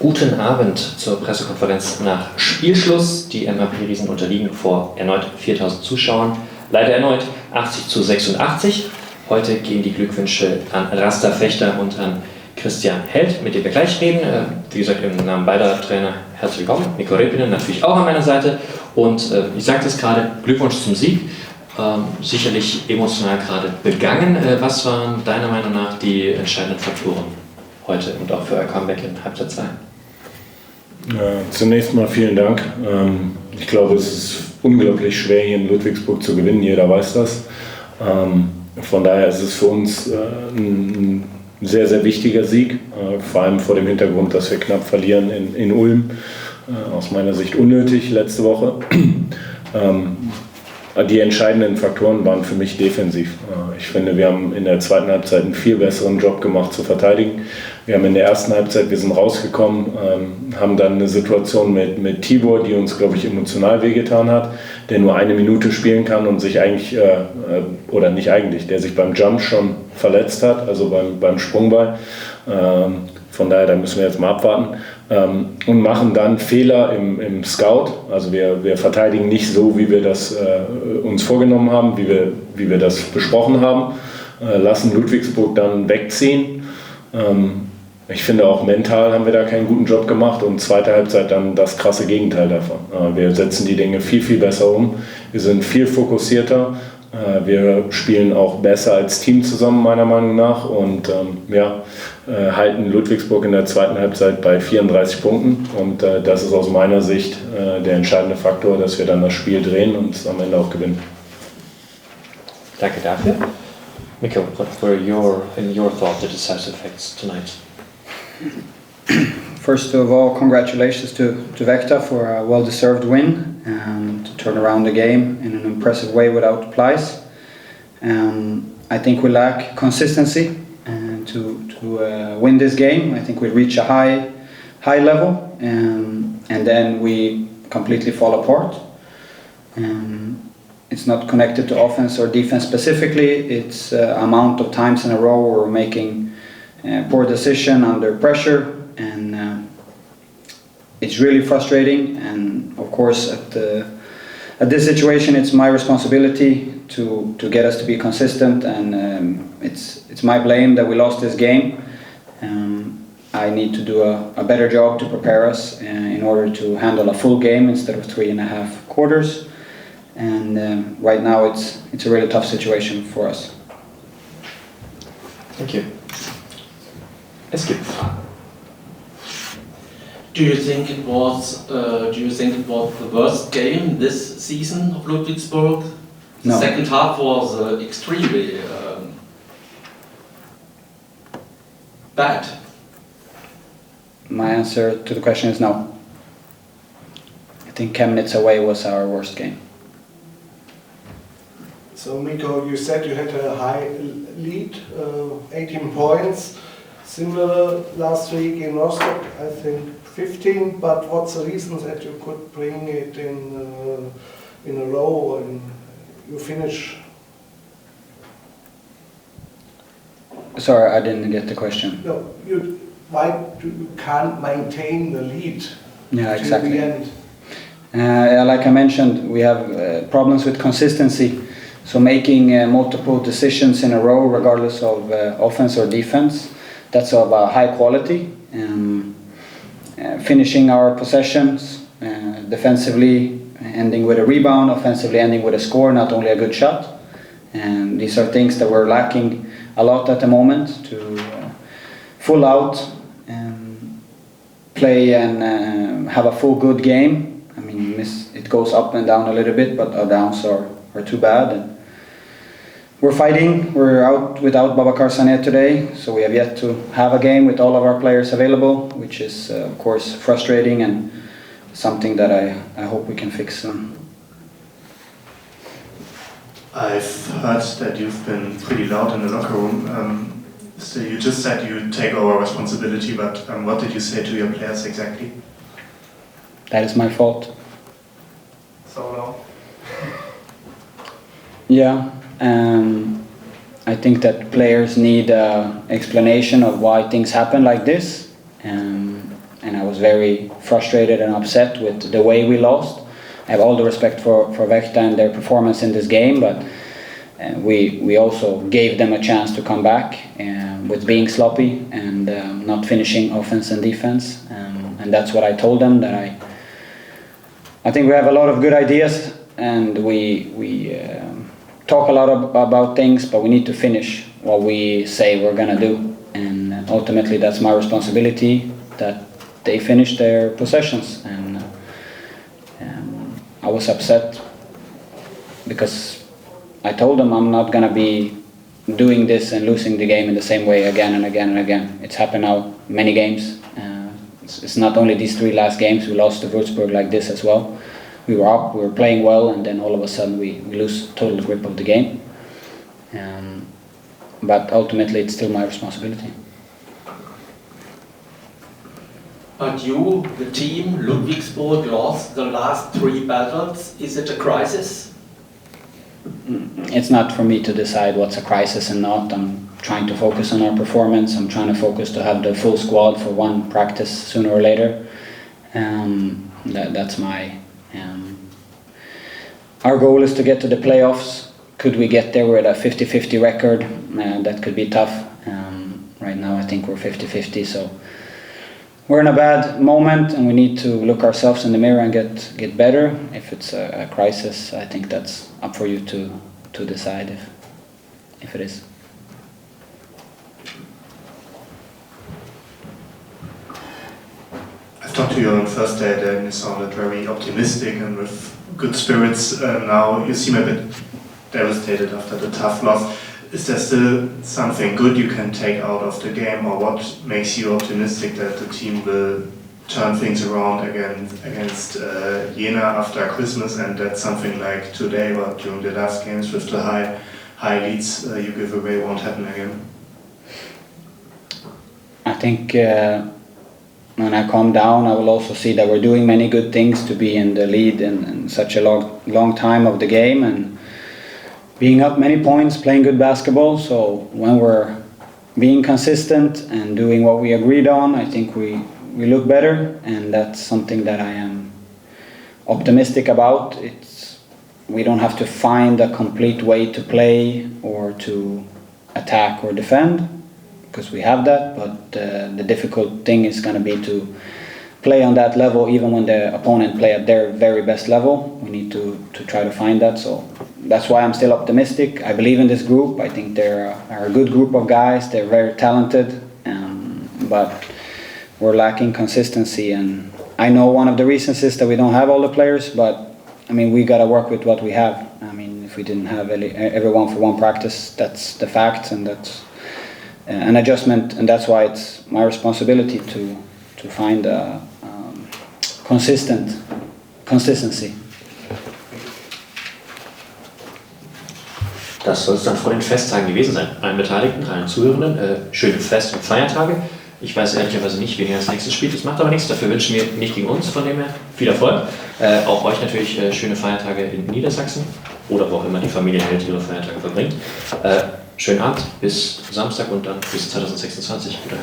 Guten Abend zur Pressekonferenz nach Spielschluss. Die MHP Riesen unterliegen vor erneut 4000 Zuschauern. Leider erneut 80:86. Heute gehen die Glückwünsche an RASTA Vechta und an Christian Held, mit dem wir gleich reden. Wie gesagt, im Namen beider Trainer herzlich willkommen. Mikko Repinen natürlich auch an meiner Seite. Und ich sagte es gerade, Glückwunsch zum Sieg. Sicherlich emotional gerade begangen. Was waren deiner Meinung nach die entscheidenden Faktoren heute und auch für euer Comeback in Halbzeit 2? Zunächst mal vielen Dank. Ich glaube, es ist unglaublich schwer, hier in Ludwigsburg zu gewinnen. Jeder weiß das. Von daher ist es für uns ein sehr, sehr wichtiger Sieg. Vor allem vor dem Hintergrund, dass wir knapp verlieren in Ulm. Aus meiner Sicht unnötig letzte Woche. Die entscheidenden Faktoren waren für mich defensiv. Ich finde, wir haben in der zweiten Halbzeit einen viel besseren Job gemacht zu verteidigen. Wir haben in der ersten Halbzeit, wir sind rausgekommen, haben dann eine Situation mit Tibor, die uns, glaube ich, emotional wehgetan hat, der nur eine Minute spielen kann und sich eigentlich, oder nicht eigentlich, der sich beim Jump schon verletzt hat, also beim Sprungball. Von daher, da müssen wir jetzt mal abwarten. Und machen dann Fehler im Scout. Also wir verteidigen nicht so, wie wir das uns vorgenommen haben, wie wir das besprochen haben. Lassen Ludwigsburg dann wegziehen. Ich finde auch mental haben wir da keinen guten Job gemacht und zweite Halbzeit dann das krasse Gegenteil davon. Wir setzen die Dinge viel, viel besser um. Wir sind viel fokussierter. Wir spielen auch besser als Team zusammen, meiner Meinung nach, und halten Ludwigsburg in der zweiten Halbzeit bei 34 Punkten. Und das ist aus meiner Sicht der entscheidende Faktor, dass wir dann das Spiel drehen und es am Ende auch gewinnen. Danke dafür. Mikko, what were in your thought the decisive facts tonight? First of all, congratulations to Vechta for a well-deserved win and to turn around the game in an impressive way without Plies. I think we lack consistency to win this game. I think we reach a high level and then we completely fall apart. It's not connected to offense or defense specifically. It's amount of times in a row where we're making poor decision under pressure, and it's really frustrating. And of course, at this situation, it's my responsibility to get us to be consistent, and it's my blame that we lost this game. I need to do a better job to prepare us in order to handle a full game instead of 3.5 quarters. And right now, it's a really tough situation for us. Thank you. Es gibt Fragen. Do you think it was the worst game this season of Ludwigsburg? The No. second half was extremely bad. My answer to the question is no. I think Chemnitz away was our worst game. So Mikko, you said you had a high lead, 18 points. Similar last week in Rostock, I think 15. But what's the reason that you could bring it in a row and you finish? Sorry, I didn't get the question. No, why you can't maintain the lead? Yeah, till exactly. the end? Like I mentioned, we have problems with consistency. So making multiple decisions in a row, regardless of offense or defense, that's of high quality. Finishing our possessions, defensively ending with a rebound, offensively ending with a score, not only a good shot. And these are things that we're lacking a lot at the moment, to full out play and have a full good game. I mean, it goes up and down a little bit, but our downs are too bad. And we're fighting. We're out without Babakar Sané today, so we have yet to have a game with all of our players available, which is of course frustrating and something that I hope we can fix soon. I've heard that you've been pretty loud in the locker room. So you just said you take over responsibility, but what did you say to your players exactly? That is my fault. So loud? Yeah. I think that players need an explanation of why things happen like this, and and I was very frustrated and upset with the way we lost. I have all the respect for Vechta and their performance in this game, but we also gave them a chance to come back with being sloppy and not finishing offense and defense, and that's what I told them, that I think we have a lot of good ideas and we talk a lot about things, but we need to finish what we say we're gonna do, and ultimately that's my responsibility, that they finish their possessions. And I was upset because I told them I'm not gonna be doing this and losing the game in the same way again and again and again. It's happened now many games. It's not only these 3 last games. We lost to Würzburg like this as well. We were up, we were playing well, and then all of a sudden we lose total grip of the game. But ultimately it's still my responsibility. But you, the team, Ludwigsburg, lost the last 3 battles. Is it a crisis? It's not for me to decide what's a crisis and not. I'm trying to focus on our performance. I'm trying to focus to have the full squad for one practice sooner or later. That's my... Our goal is to get to the playoffs. Could we get there with a 50-50 record? That could be tough. Right now I think we're 50-50, so we're in a bad moment and we need to look ourselves in the mirror and get better. If it's a crisis, I think that's up for you to decide if it is. I've talked to you on Thursday and you sounded very optimistic and with good spirits. Now you seem a bit devastated after the tough loss. Is there still something good you can take out of the game, or what makes you optimistic that the team will turn things around again against Jena after Christmas, and that something like today or during the last games with the high leads you give away won't happen again? I think when I calm down, I will also see that we're doing many good things to be in the lead in such a long time of the game, and being up many points, playing good basketball. So when we're being consistent and doing what we agreed on, I think we look better, and that's something that I am optimistic about. We don't have to find a complete way to play or to attack or defend, because we have that, but the difficult thing is going to be to play on that level even when the opponent play at their very best level. We need to try to find that, so that's why I'm still optimistic. I believe in this group. I think they're a good group of guys. They're very talented, but we're lacking consistency, and I know one of the reasons is that we don't have all the players, but I mean, we got to work with what we have. I mean, if we didn't have everyone for one practice, that's the fact, and that's an adjustment, and that's why it's my responsibility to find a consistency. Das soll es dann vor den Festtagen gewesen sein. Allen Beteiligten, allen Zuhörenden, schöne Fest- und Feiertage. Ich weiß ehrlicherweise nicht, wen ihr als nächstes spielt. Das macht aber nichts, dafür wünschen wir nicht gegen uns, von dem her viel Erfolg. Auch euch natürlich schöne Feiertage in Niedersachsen oder wo auch immer die Familie hält ihre Feiertage verbringt. Schönen Abend, bis Samstag und dann bis 2026 wieder.